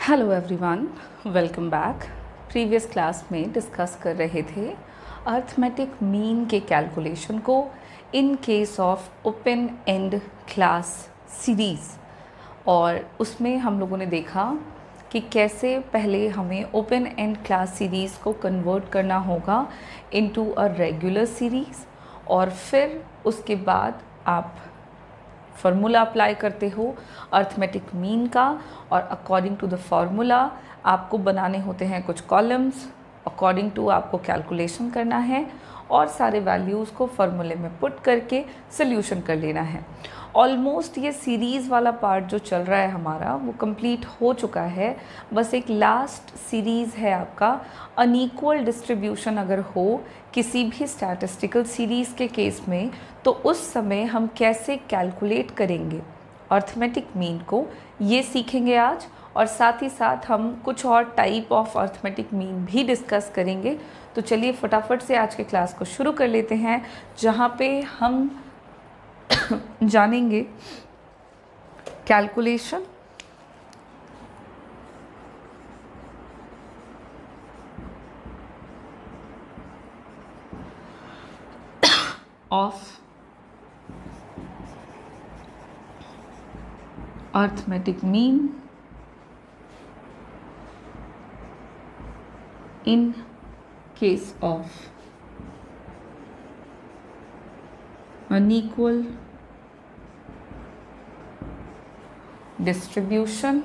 Hello everyone, welcome back. Previous class में discuss कर रहे थे अर्थमेटिक मीन के कैलकुलेशन को in case of open and class series, और उसमें हम लोगों ने देखा कि कैसे पहले हमें ओपन एंड क्लास सीरीज़ को कन्वर्ट करना होगा इनटू अ रेगुलर सीरीज़, और फिर उसके बाद आप फार्मूला अप्लाई करते हो अर्थमेटिक मीन का, और अकॉर्डिंग टू द फार्मूला आपको बनाने होते हैं कुछ कॉलम्स, अकॉर्डिंग टू आपको कैलकुलेशन करना है और सारे वैल्यूज़ को फार्मूले में पुट करके सोल्यूशन कर लेना है। ऑलमोस्ट ये सीरीज़ वाला पार्ट जो चल रहा है हमारा वो कंप्लीट हो चुका है। बस एक लास्ट सीरीज़ है आपका अनइक्वल डिस्ट्रीब्यूशन अगर हो किसी भी स्टैटिस्टिकल सीरीज़ के केस में, तो उस समय हम कैसे कैलकुलेट करेंगे अर्थमेटिक मीन को, ये सीखेंगे आज। और साथ ही साथ हम कुछ और टाइप ऑफ अर्थमेटिक मीन भी डिस्कस करेंगे। तो चलिए फटाफट से आज के क्लास को शुरू कर लेते हैं, जहाँ पे हम जानेंगे calculation of arithmetic mean in case of unequal distribution,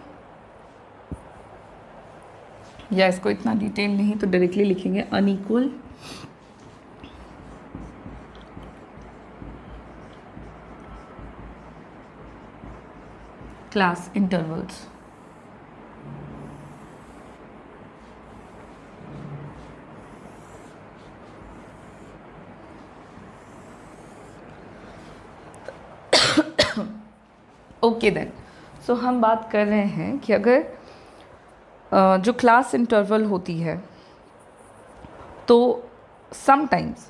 या इसको इतना डिटेल नहीं तो डायरेक्टली लिखेंगे unequal class intervals. Okay then, so हम बात कर रहे हैं कि अगर जो क्लास इंटरवल होती है तो sometimes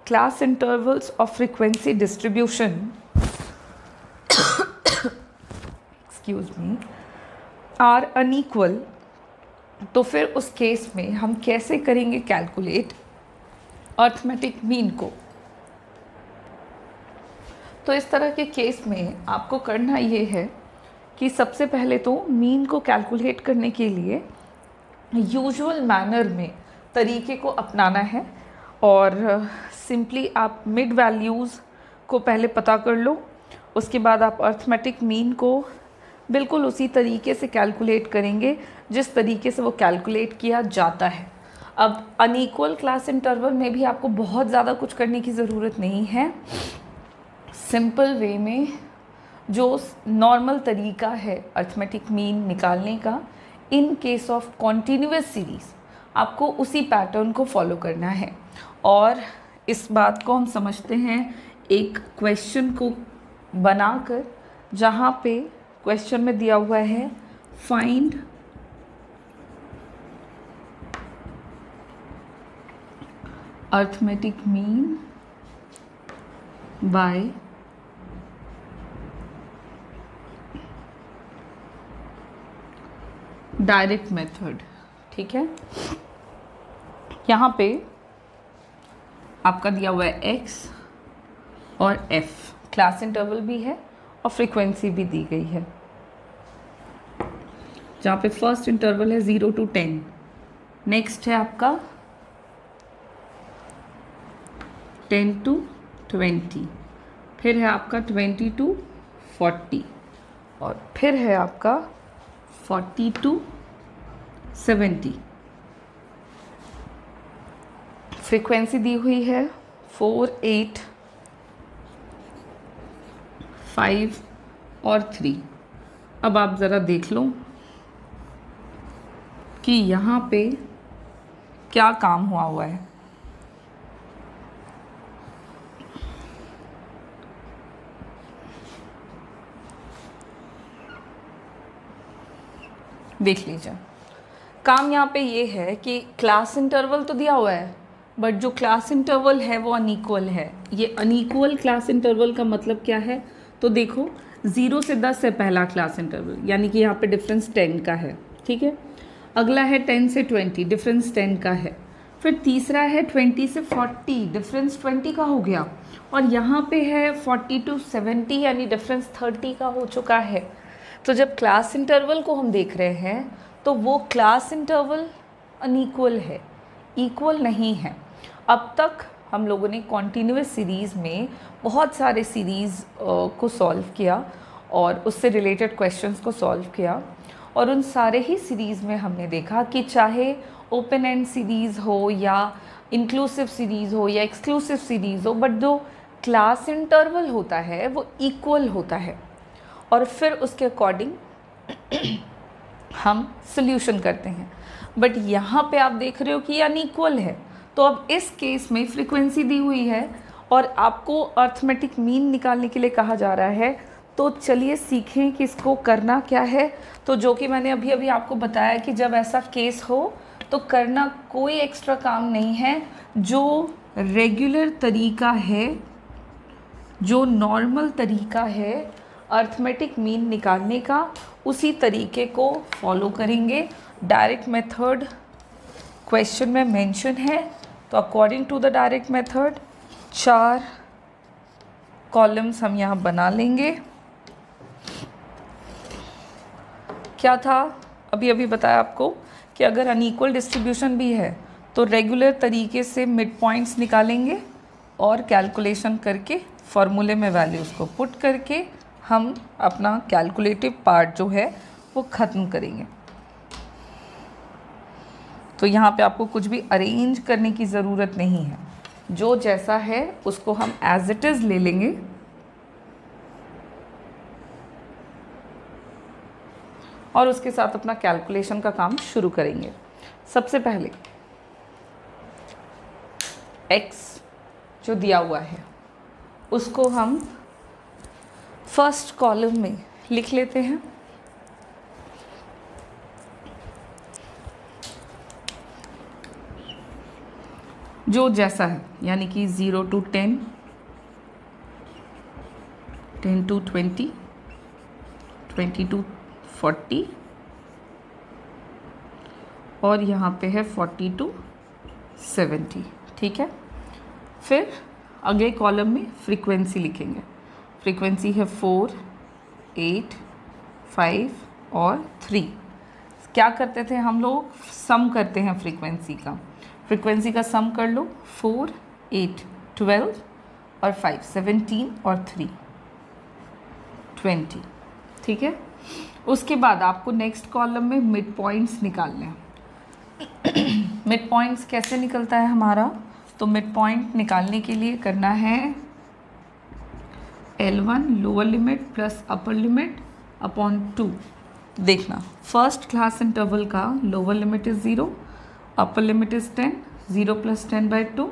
class intervals of frequency distribution excuse me are unequal. तो फिर उस केस में हम कैसे करेंगे कैलकुलेट अर्थमेटिक मीन को। तो इस तरह के केस में आपको करना ये है कि सबसे पहले तो मीन को कैलकुलेट करने के लिए यूजुअल मैनर में तरीके को अपनाना है, और सिंपली आप मिड वैल्यूज़ को पहले पता कर लो। उसके बाद आप अर्थमेटिक मीन को बिल्कुल उसी तरीके से कैलकुलेट करेंगे जिस तरीके से वो कैलकुलेट किया जाता है। अब अनइक्वल क्लास इंटरवल में भी आपको बहुत ज़्यादा कुछ करने की ज़रूरत नहीं है। सिंपल वे में जो नॉर्मल तरीका है अर्थमेटिक मीन निकालने का in case of continuous series, आपको उसी पैटर्न को फॉलो करना है। और इस बात को हम समझते हैं एक क्वेश्चन को बनाकर, जहाँ पे क्वेश्चन में दिया हुआ है find arithmetic mean by direct method. ठीक है, यहाँ पे आपका दिया हुआ है x और f, क्लास इंटरवल भी है और फ्रीक्वेंसी भी दी गई है, जहाँ पे फर्स्ट इंटरवल है 0 to 10, नेक्स्ट है आपका 10 to 20, फिर है आपका 20 to 40, और फिर है आपका 40 to 70। फ्रीक्वेंसी दी हुई है 4, 8, 5 और 3। अब आप ज़रा देख लो कि यहाँ पे क्या काम हुआ है। देख लीजिए, काम यहाँ पे ये है कि क्लास इंटरवल तो दिया हुआ है, बट जो क्लास इंटरवल है वो अनइक्वल है। ये अनइक्वल क्लास इंटरवल का मतलब क्या है, तो देखो 0 से 10 है पहला क्लास इंटरवल, यानी कि यहाँ पे डिफरेंस 10 का है। ठीक है। अगला है 10 से 20, डिफरेंस 10 का है। फिर तीसरा है 20 से 40, डिफरेंस 20 का हो गया। और यहाँ पे है 40 to 70, यानी डिफरेंस 30 का हो चुका है। तो जब क्लास इंटरवल को हम देख रहे हैं तो वो क्लास इंटरवल अनइक्वल है, इक्वल नहीं है। अब तक हम लोगों ने कॉन्टीन्यूअस सीरीज़ में बहुत सारे सीरीज़ को सॉल्व किया और उससे रिलेटेड क्वेश्चंस को सॉल्व किया, और उन सारे ही सीरीज़ में हमने देखा कि चाहे ओपन एंड सीरीज़ हो या इंक्लूसिव सीरीज़ हो या एक्सक्लूसिव सीरीज़ हो, बट जो क्लास इंटरवल होता है वो इक्वल होता है, और फिर उसके अकॉर्डिंग हम सॉल्यूशन करते हैं। बट यहाँ पे आप देख रहे हो कि अनइक्वल है। तो अब इस केस में फ्रीक्वेंसी दी हुई है और आपको अर्थमेटिक मीन निकालने के लिए कहा जा रहा है। तो चलिए सीखें कि इसको करना क्या है। तो जो कि मैंने अभी अभी आपको बताया कि जब ऐसा केस हो तो करना कोई एक्स्ट्रा काम नहीं है। जो रेगुलर तरीका है, जो नॉर्मल तरीका है अर्थमेटिक मीन निकालने का, उसी तरीके को फॉलो करेंगे। डायरेक्ट मेथड क्वेश्चन में मेंशन है, तो according to the direct method 4 columns हम यहाँ बना लेंगे। क्या था अभी अभी बताया आपको कि अगर अनइक्वल डिस्ट्रीब्यूशन भी है तो रेगुलर तरीके से मिड पॉइंट्स निकालेंगे और कैलकुलेशन करके फॉर्मूले में वैल्यूज़ को पुट करके हम अपना कैलकुलेटिव पार्ट जो है वो ख़त्म करेंगे। तो यहाँ पे आपको कुछ भी अरेंज करने की ज़रूरत नहीं है, जो जैसा है उसको हम एज इट इज़ ले लेंगे। और उसके साथ अपना कैलकुलेशन का काम शुरू करेंगे। सबसे पहले x जो दिया हुआ है उसको हम फर्स्ट कॉलम में लिख लेते हैं। जो जैसा है, यानी कि 0 to 10, 10 to 20, 20 to 40 और यहाँ पे है 40 to 70, ठीक है। फिर अगले कॉलम में फ्रीक्वेंसी लिखेंगे। फ्रीक्वेंसी है 4, 8, 5 और 3। क्या करते थे हम लोग? सम करते हैं फ्रीक्वेंसी का। फ्रीक्वेंसी का सम कर लो, 4, 8, 12 और 5, 17 और 3, 20, ठीक है। उसके बाद आपको नेक्स्ट कॉलम में मिड पॉइंट्स निकालने हैं। मिड पॉइंट्स कैसे निकलता है हमारा? तो मिड पॉइंट निकालने के लिए करना है L1 lower limit plus upper limit upon 2। देखना, फर्स्ट क्लास इंटरवल का lower limit is 0, upper limit is 10, 0 + 10/2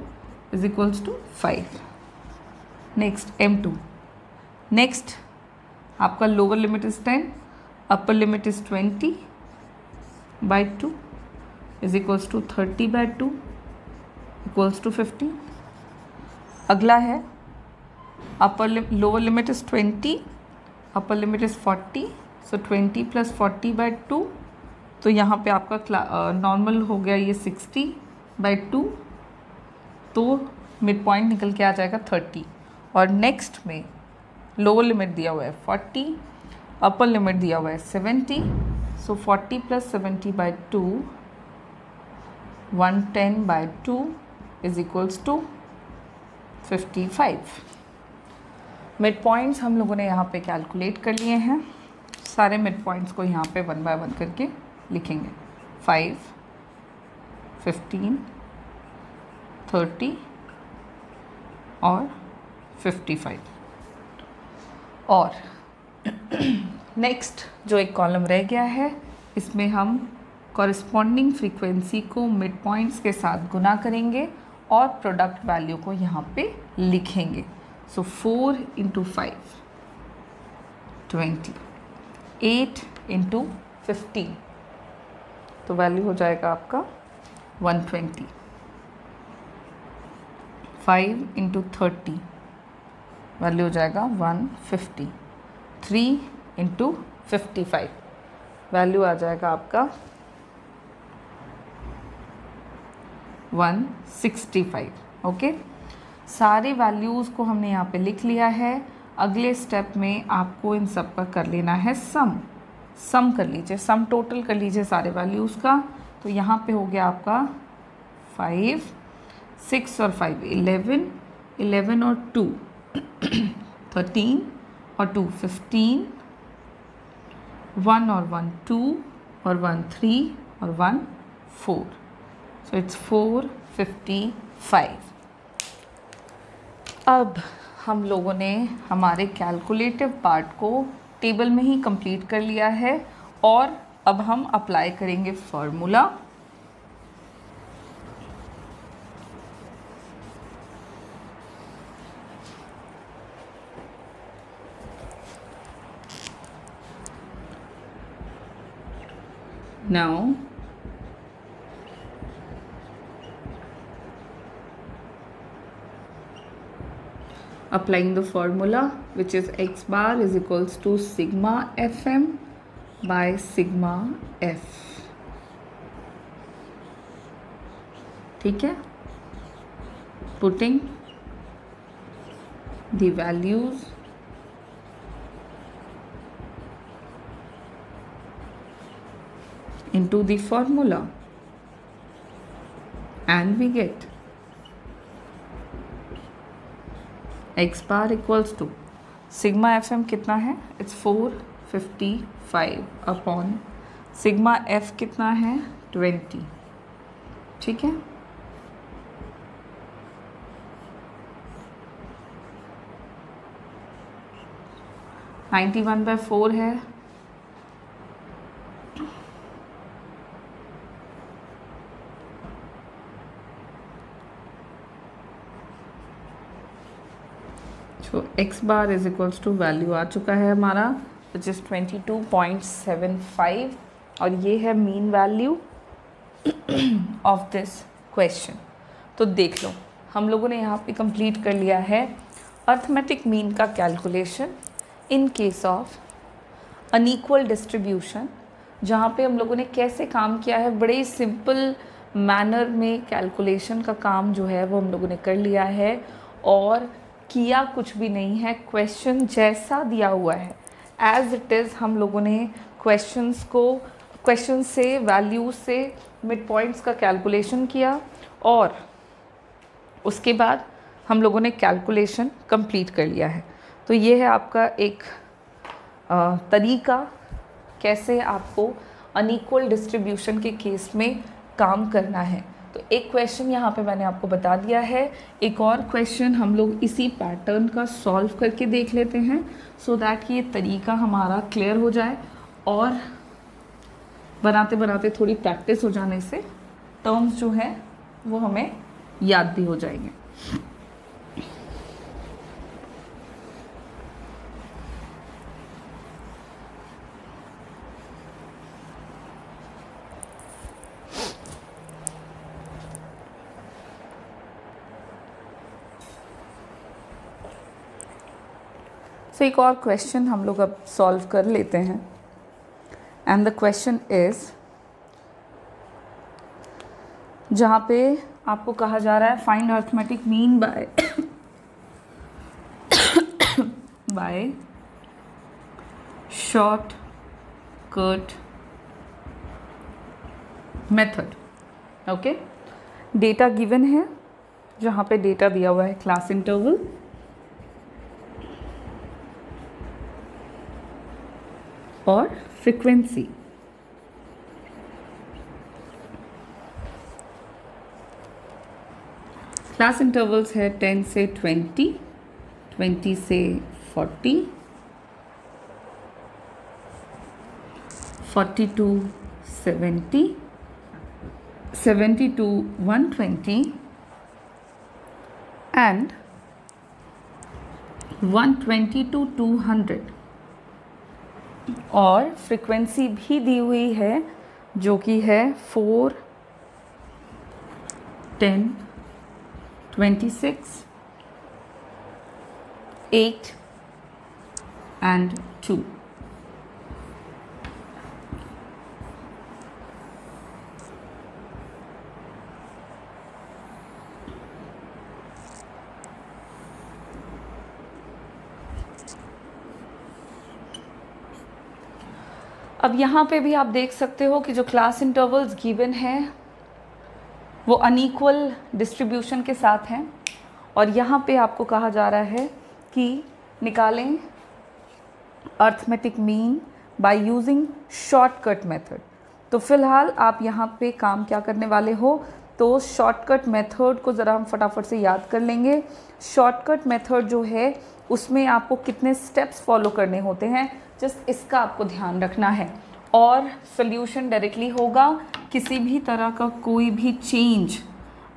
is equals to 5। Next M2, next आपका lower limit is 10, upper limit is 20/2 is equals to 30/2 equals to 50। अगला है lower limit is 20, upper limit is 40, so 20 + 40/2, तो यहाँ पे आपका normal हो गया ये 60/2, तो मिड पॉइंट निकल के आ जाएगा 30। और नेक्स्ट में लोअर लिमिट दिया हुआ है 40, अपर लिमिट दिया हुआ है 70, so 40 + 70/2 110/2 is equals to 55। Mid points हम लोगों ने यहाँ पे कैलकुलेट कर लिए हैं। सारे मिड पॉइंट्स को यहाँ पे 1 by 1 करके लिखेंगे। 5, 15, 30 और 55। और नेक्स्ट जो एक कॉलम रह गया है, इसमें हम कॉरस्पॉन्डिंग फ्रीक्वेंसी को मिड पॉइंट्स के साथ गुना करेंगे और प्रोडक्ट वैल्यू को यहाँ पे लिखेंगे। सो 4 × 5 20, 8 × 15, तो वैल्यू हो जाएगा आपका 120। 5 × 30 वैल्यू हो जाएगा 150। 3 × 55 वैल्यू आ जाएगा आपका 165। ओके, सारे वैल्यूज़ को हमने यहाँ पे लिख लिया है। अगले स्टेप में आपको इन सब का कर लेना है सम कर लीजिए, सम टोटल कर लीजिए सारे वैल्यूज़ का। तो यहाँ पे हो गया आपका 5, 6 और 5 11, 11 और 2 13 और 2 15, 1 और 1 2 और 1 3 और 1 4। So it's 455। अब हम लोगों ने हमारे कैलकुलेटिव पार्ट को टेबल में ही कंप्लीट कर लिया है और अब हम अप्लाई करेंगे formula. Now applying the formula, which is x bar is equals to sigma fm by sigma f। ठीक है, putting the values into the formula and we get x bar equals to sigma fm कितना है, it's 455 upon sigma f कितना है 20। ठीक है, ninety 91/4 है, तो x bar is equals to value आ चुका है हमारा विच इज़ 22.75 और ये है mean value of this question. तो देख लो, हम लोगों ने यहाँ पे कंप्लीट कर लिया है अर्थमेटिक मीन का calculation in case of unequal distribution, जहाँ पे हम लोगों ने कैसे काम किया है, बड़े सिंपल मैनर में कैलकुलेशन का काम जो है वो हम लोगों ने कर लिया है और किया कुछ भी नहीं है। क्वेश्चन जैसा दिया हुआ है एज इट इज़ हम लोगों ने क्वेश्चन से वैल्यूज से मिड पॉइंट्स का कैलकुलेशन किया और उसके बाद हम लोगों ने कैलकुलेशन कंप्लीट कर लिया है। तो ये है आपका एक तरीका कैसे आपको अनइक्वल डिस्ट्रीब्यूशन के केस में काम करना है। तो एक क्वेश्चन यहाँ पे मैंने आपको बता दिया है, एक और क्वेश्चन हम लोग इसी पैटर्न का सॉल्व करके देख लेते हैं सो दैट कि ये तरीका हमारा क्लियर हो जाए और बनाते बनाते थोड़ी प्रैक्टिस हो जाने से टर्म्स जो हैं वो हमें याद भी हो जाएंगे। तो एक और क्वेश्चन हम लोग अब सॉल्व कर लेते हैं एंड द क्वेश्चन इज, जहाँ पे आपको कहा जा रहा है find arithmetic mean by short cut method. Okay, data given है, जहाँ पे डेटा दिया हुआ है क्लास इंटरवल और फ्रीक्वेंसी। क्लास इंटरवल्स है 10 से 20, 20 से 40, 40 to 70, 70 to 120 and 120 to 200। और फ्रीक्वेंसी भी दी हुई है जो कि है 4, 10, 26, 8 and 2। अब यहाँ पे भी आप देख सकते हो कि जो क्लास इंटरवल्स गिवन हैं वो अनइक्वल डिस्ट्रीब्यूशन के साथ हैं, और यहाँ पे आपको कहा जा रहा है कि निकालें arithmetic mean by using shortcut method. तो फिलहाल आप यहाँ पे काम क्या करने वाले हो, तो शॉर्टकट मेथड को ज़रा हम फटाफट से याद कर लेंगे। शॉर्टकट मेथड जो है उसमें आपको कितने स्टेप्स फॉलो करने होते हैं, जस्ट इसका आपको ध्यान रखना है। और सोल्यूशन डायरेक्टली होगा, किसी भी तरह का कोई भी चेंज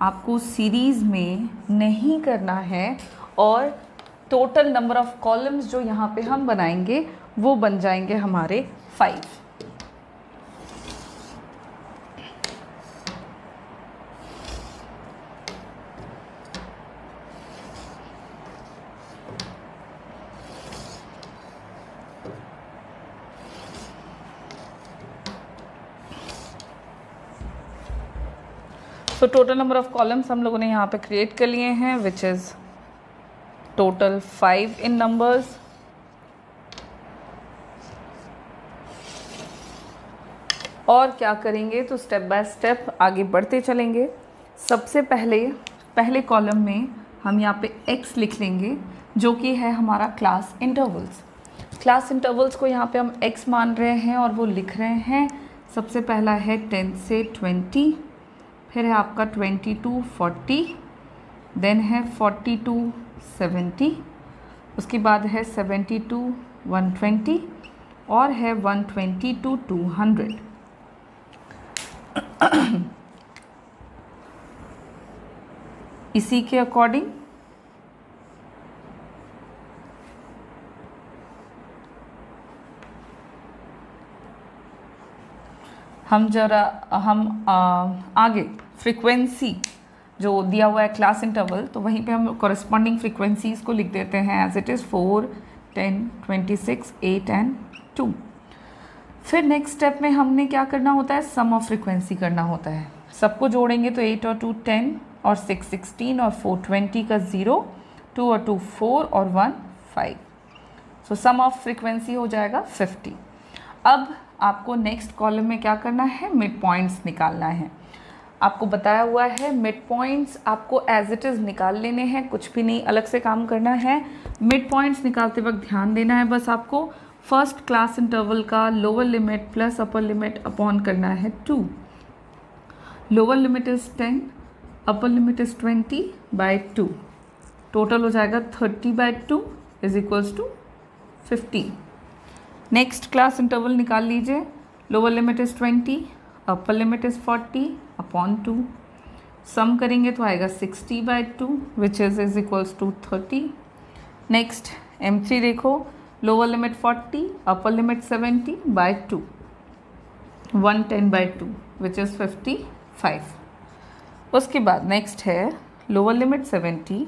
आपको सीरीज़ में नहीं करना है, और टोटल नंबर ऑफ कॉलम्स जो यहाँ पे हम बनाएंगे वो बन जाएंगे हमारे 5। तो टोटल नंबर ऑफ कॉलम्स हम लोगों ने यहाँ पे क्रिएट कर लिए हैं, which is total 5 in numbers. और क्या करेंगे, तो स्टेप बाय स्टेप आगे बढ़ते चलेंगे। सबसे पहले कॉलम में हम यहाँ पे x लिख लेंगे, जो कि है हमारा क्लास इंटरवल्स। क्लास इंटरवल्स को यहाँ पे हम x मान रहे हैं और वो लिख रहे हैं। सबसे पहला है 10 से 20, फिर है आपका 20 to 40, देन है 40 to 70, उसके बाद है 70 to 120, और है 120 to 200। इसी के अकॉर्डिंग हम आगे फ्रीक्वेंसी जो दिया हुआ है क्लास इंटरवल, तो वहीं पे हम कॉरेस्पॉन्डिंग फ्रीक्वेंसीज को लिख देते हैं एज इट इज़ 4, 10, 26, 8 एंड 2। फिर नेक्स्ट स्टेप में हमने क्या करना होता है, सम ऑफ फ्रीक्वेंसी करना होता है। सबको जोड़ेंगे तो 8 और 2 10, और 6 16, और 4 20 का 0, 2 और 2 4, और 1 5। सो सम ऑफ फ्रीक्वेंसी हो जाएगा 50। अब आपको नेक्स्ट कॉलम में क्या करना है, मिड पॉइंट्स निकालना है। आपको बताया हुआ है मिड पॉइंट्स आपको एज इट इज़ निकाल लेने हैं, कुछ भी नहीं अलग से काम करना है। मिड पॉइंट्स निकालते वक्त ध्यान देना है बस आपको, फर्स्ट क्लास इंटरवल का lower limit plus upper limit upon करना है 2। Lower limit is 10, upper limit is 20/2, total हो जाएगा 30/2 is equals to 50। Next class interval निकाल लीजिए, lower limit is 20, upper limit is 40/2, sum करेंगे तो आएगा 60/2 which is equals to 30। Next M3 देखो, lower limit 40, upper limit 70/2, 110/2 which is 55। उसके बाद नेक्स्ट है lower limit 70,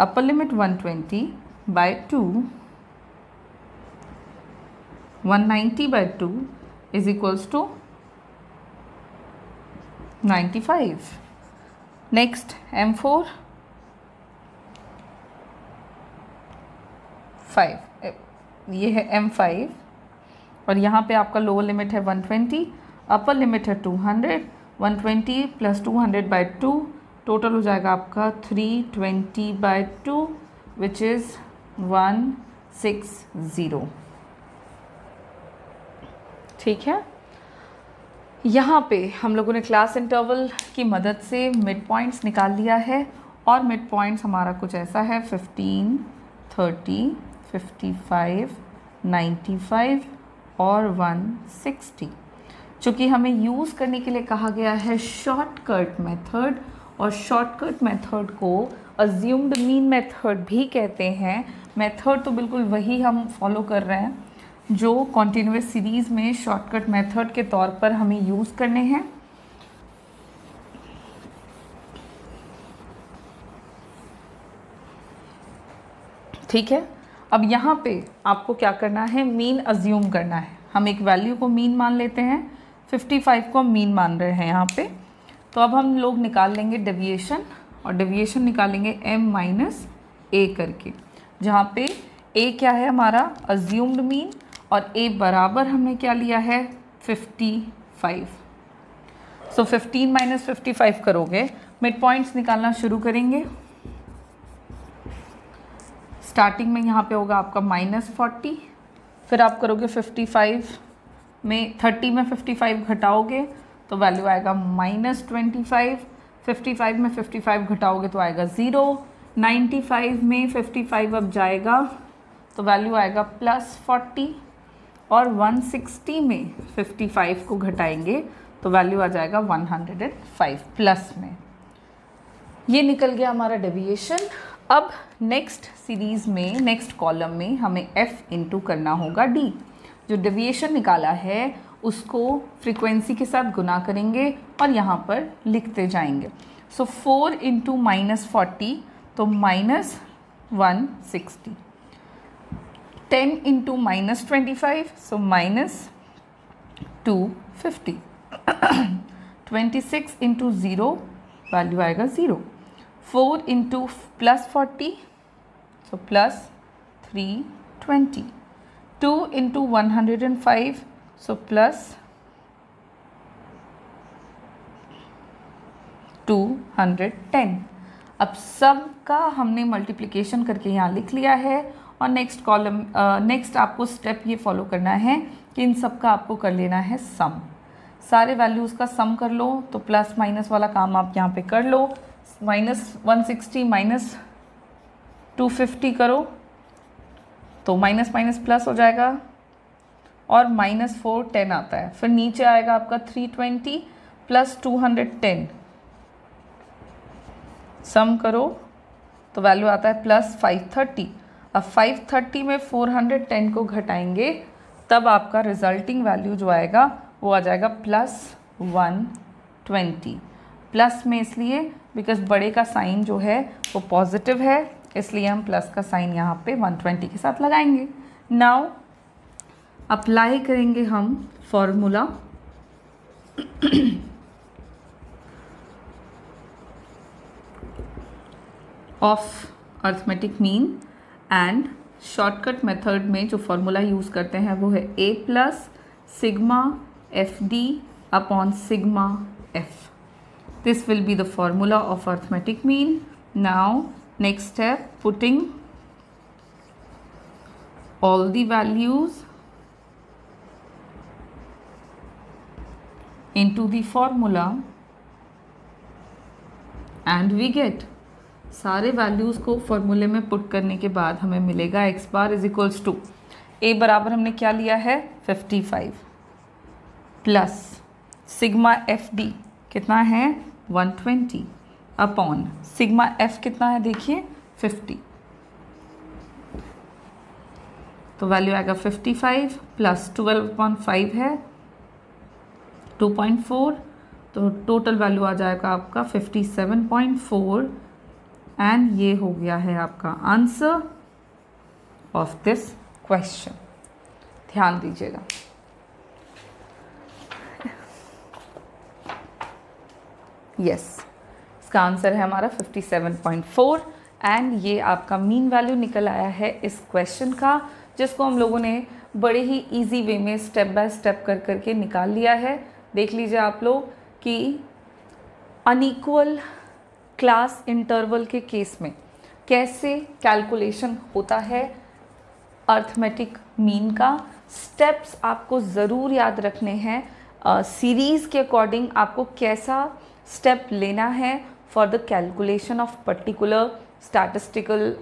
upper limit 120/2, 190/2 is equals to 95। Next M4 5, ये है M5, और यहाँ पे आपका लोअर लिमिट है 120, अपर लिमिट है 200, 120 प्लस 200/2, टोटल हो जाएगा आपका 320/2 विच इज़ 160। ठीक है, यहाँ पे हम लोगों ने क्लास इंटरवल की मदद से मिड पॉइंट्स निकाल लिया है, और मिड पॉइंट्स हमारा कुछ ऐसा है 15, 30, 55, 95 और 160। चूँकि हमें यूज़ करने के लिए कहा गया है शॉर्टकट मेथड, और शॉर्टकट मेथड को अज्यूम्ड मीन मेथड भी कहते हैं। मेथड तो बिल्कुल वही हम फॉलो कर रहे हैं जो कॉन्टिन्यूस सीरीज़ में शॉर्टकट मेथड के तौर पर हमें यूज़ करने हैं। ठीक है, अब यहाँ पे आपको क्या करना है, मीन अज्यूम करना है। हम एक वैल्यू को मीन मान लेते हैं, 55 को हम मीन मान रहे हैं यहाँ पे। तो अब हम लोग निकाल लेंगे डेविएशन, और डेविएशन निकालेंगे m - a करके, जहाँ पे a क्या है हमारा अज्यूम्ड मीन, और a बराबर हमने क्या लिया है 55। सो 15 माइनस 55 करोगे, मिड पॉइंट्स निकालना शुरू करेंगे। स्टार्टिंग में यहाँ पे होगा आपका -40, फिर आप करोगे 55 में 30 में 55 घटाओगे तो वैल्यू आएगा -25, 55 में 55 घटाओगे तो आएगा 0, 95 में 55 अब जाएगा तो वैल्यू आएगा +40, और 160 में 55 को घटाएंगे तो वैल्यू आ जाएगा 105 प्लस में। ये निकल गया हमारा डेविएशन। अब नेक्स्ट सीरीज़ में, नेक्स्ट कॉलम में हमें f इंटू करना होगा d। जो डेविएशन निकाला है उसको फ्रीक्वेंसी के साथ गुना करेंगे और यहाँ पर लिखते जाएंगे। सो 4 इंटू -40 तो -160, 10 इंटू -25 सो -250, 26 इंटू 0 वैल्यू आएगा 0, 4 इंटू +40 सो +320, 2 इंटू 105 सो +210। अब सब का हमने मल्टीप्लिकेशन करके यहाँ लिख लिया है और नेक्स्ट कॉलम नेक्स्ट आपको स्टेप ये फॉलो करना है कि इन सब का आपको कर लेना है सम। सारे वैल्यूज़ का सम कर लो, तो प्लस माइनस वाला काम आप यहाँ पे कर लो। -160 -250 करो तो माइनस माइनस प्लस हो जाएगा और -410 आता है। फिर नीचे आएगा आपका 320 + 210, सम करो तो वैल्यू आता है +530। अब 530 में 410 को घटाएंगे तब आपका रिजल्टिंग वैल्यू जो आएगा वो आ जाएगा +120। प्लस में इसलिए बिकॉज बड़े का साइन जो है वो पॉजिटिव है, इसलिए हम प्लस का साइन यहाँ पे 120 के साथ लगाएंगे। नाउ अप्लाई करेंगे हम formula of arithmetic mean and shortcut method में जो फॉर्मूला यूज़ करते हैं वो है a + sigma FD upon sigma F। This will be the formula of arithmetic mean. Now next step, putting all the values into the formula and we get, सारे values को फॉर्मूले में पुट करने के बाद हमें मिलेगा x bar is equals to a बराबर हमने क्या लिया है 55 प्लस सिग्मा FD कितना है 120 अपॉन सिग्मा F कितना है देखिए 50, तो वैल्यू आएगा 55 प्लस 12/5 है 2.4, तो टोटल वैल्यू आ जाएगा आपका 57.4 एंड ये हो गया है आपका आंसर ऑफ दिस क्वेश्चन। ध्यान दीजिएगा। यस, इसका आंसर है हमारा 57.4 एंड ये आपका मीन वैल्यू निकल आया है इस क्वेश्चन का, जिसको हम लोगों ने बड़े ही इजी वे में स्टेप बाय स्टेप कर करके निकाल लिया है। देख लीजिए आप लोग कि अनइक्वल क्लास इंटरवल के केस में कैसे कैलकुलेशन होता है अर्थमेटिक मीन का। स्टेप्स आपको ज़रूर याद रखने हैं। सीरीज़ के अकॉर्डिंग आपको कैसा स्टेप लेना है for the calculation of particular statistical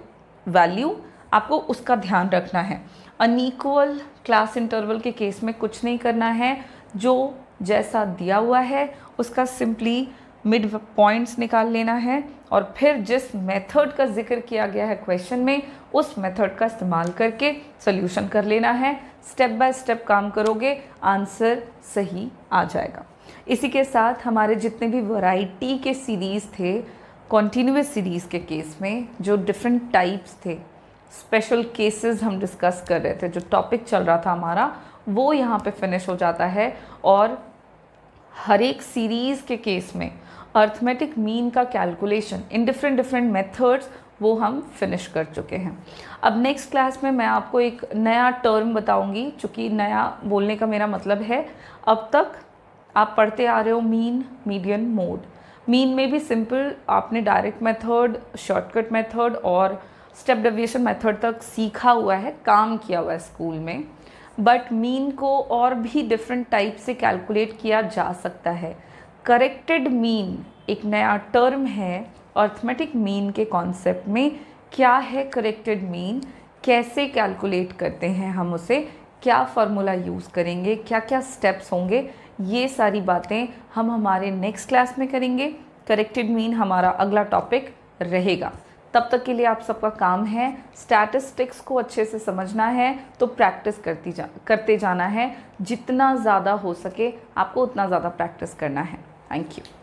value, आपको उसका ध्यान रखना है। अनइक्वल क्लास इंटरवल के केस में कुछ नहीं करना है, जो जैसा दिया हुआ है उसका सिंपली मिड पॉइंट्स निकाल लेना है और फिर जिस मेथड का जिक्र किया गया है क्वेश्चन में उस मेथड का इस्तेमाल करके सॉल्यूशन कर लेना है। स्टेप बाय स्टेप काम करोगे, आंसर सही आ जाएगा। इसी के साथ हमारे जितने भी वैरायटी के सीरीज़ थे, कॉन्टीन्यूअस सीरीज़ के केस में जो डिफरेंट टाइप्स थे, स्पेशल केसेस हम डिस्कस कर रहे थे, जो टॉपिक चल रहा था हमारा वो यहाँ पे फिनिश हो जाता है। और हर एक सीरीज़ के केस में अर्थमेटिक मीन का कैलकुलेशन इन डिफरेंट मेथड्स वो हम फिनिश कर चुके हैं। अब नेक्स्ट क्लास में मैं आपको एक नया टर्म बताऊंगी, चूँकि नया बोलने का मेरा मतलब है अब तक आप पढ़ते आ रहे हो मीन, मीडियन, मोड। मीन में भी सिंपल आपने डायरेक्ट मेथड, शॉर्टकट मेथड और स्टेप डेविएशन मेथड तक सीखा हुआ है, काम किया हुआ है स्कूल में। बट मीन को और भी डिफरेंट टाइप से कैलकुलेट किया जा सकता है। करेक्टेड मीन एक नया टर्म है अर्थमेटिक मीन के कॉन्सेप्ट में। क्या है करेक्टेड मीन, कैसे कैलकुलेट करते हैं हम उसे, क्या फार्मूला यूज़ करेंगे, क्या क्या स्टेप्स होंगे, ये सारी बातें हम हमारे नेक्स्ट क्लास में करेंगे। करेक्टेड मीन हमारा अगला टॉपिक रहेगा। तब तक के लिए आप सबका काम है स्टैटिस्टिक्स को अच्छे से समझना है, तो प्रैक्टिस करते जाना है। जितना ज़्यादा हो सके आपको उतना ज़्यादा प्रैक्टिस करना है। Thank you.